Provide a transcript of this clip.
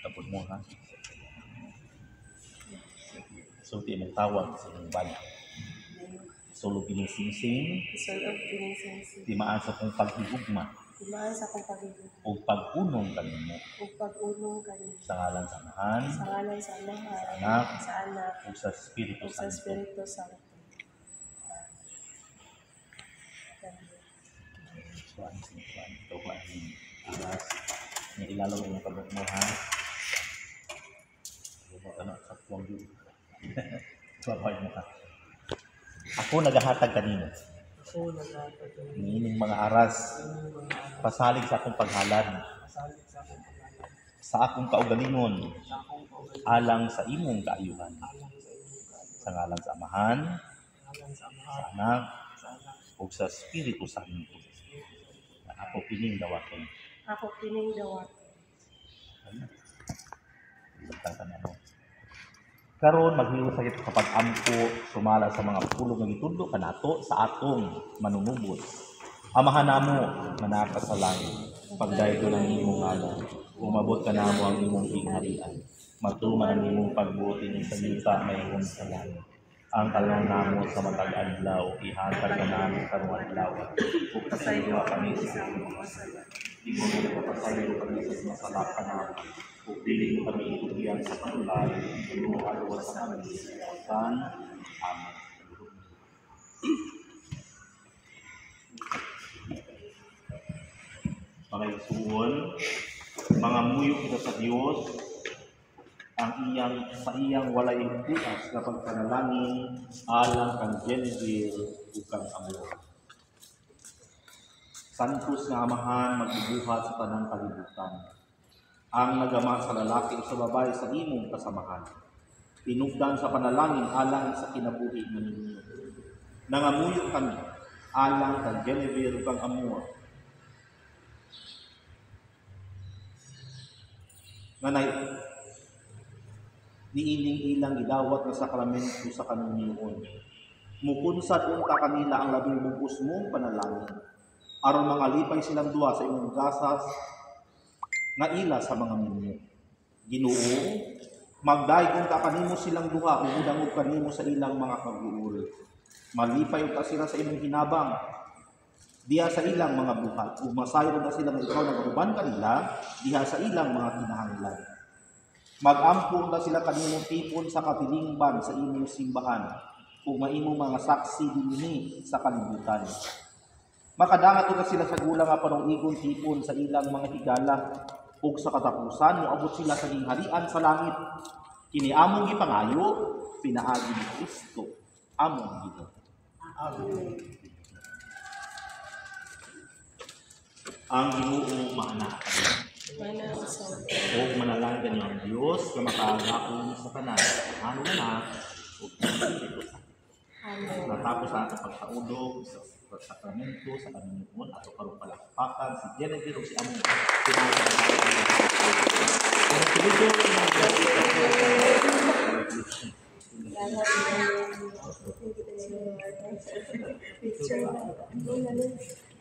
Tapos mo ha. So, di mong tawag sa inyong bayan. Sulog inising-sing, timaan sa kong paghigugma, o pag-unong kanimo, sa ngalan sa Amahan, sa Anak, o sa Espiritu Santo. So, ang sinikuan, ito ko ang aras, niya ilalo mo yung pagod mo ha. Ano, sa puwang yun. Babay mo ka. Ako naghahatag kanino. Niining mga aras, pasalig sa akong paghalad, sa akong kaugalingon, alang sa imong kaayuhan. Sa ngalan sa Amahan, sa Anak, o sa Espiritu Santo. Ako pining dawaton. Karon maghiusa kita sa pag-ampo sumala sa mga pulong nga gitudlo kanato sa atong manunubos. Amahan namo nga naa sa langit, pagdayeg ng imong ngalan, umabot ka namo ang imong kingharian. Matuman ang imong pagbuti ni sa yuta mayroon sa langit. Ang kalong namo sa matag adlaw, ihatag ka namin karong adlaw. Ug pasaylo kami sa imong kasalan. Di mo pasaylo kami sa masalakan namin. Ug dili kami itugian sa katulad, imo aluwas sa kami sa Amen. Mga isuon, mga muyo kita sa Dios, sa iyang walay bukas na pagpanalangin alang kang Genevieve ug kang Amor. Santos nga Amahan, magbubuhat sa tanang kalibutan. Ang nagama sa lalaki o sa babae sa imong kasamahan. Tinugdan sa panalangin alang sa kinabuhi ninyo. Nangamuyo kami alang kang Genevieve ug kang Amor. Nanay, niining ilang gidawat na sakramento sa kanunyon. Mukunsad unta kanila ang labing bugos mong panalangin. Aron mangalipay silang duwa sa imong gasas nga ila sa mga minyo. Ginoo, magdaygon ka kanimo silang duha ug udangog kanimo sa ilang mga kaguol. Malipay ta sila sa imong hinabang diha sa ilang mga buhat ug masayon ta sila nga ikaw nagahuban kanila diha sa ilang mga kinahanglan. Mag-ampong ta sila kanimo tipon sa katilingban sa imong simbahan ug maimong mga saksi dinhi sa kalibutan. Makadangat ta sila sa gulang nga panungigon tipon sa ilang mga higala ug sa katapusan moabot sila sa gingharian sa langit. Kini among gipangayo pinaagi ni Kristo among Ginoo. Amen. Ang Ginoo maana o manalangin kanyo ang Diyos na makaagapon sa tanan. Ano na o natapos sa ating pagkaudog sa sakramento sa kanunyon at karong palakpakan si Genevieve o si Amor. Picture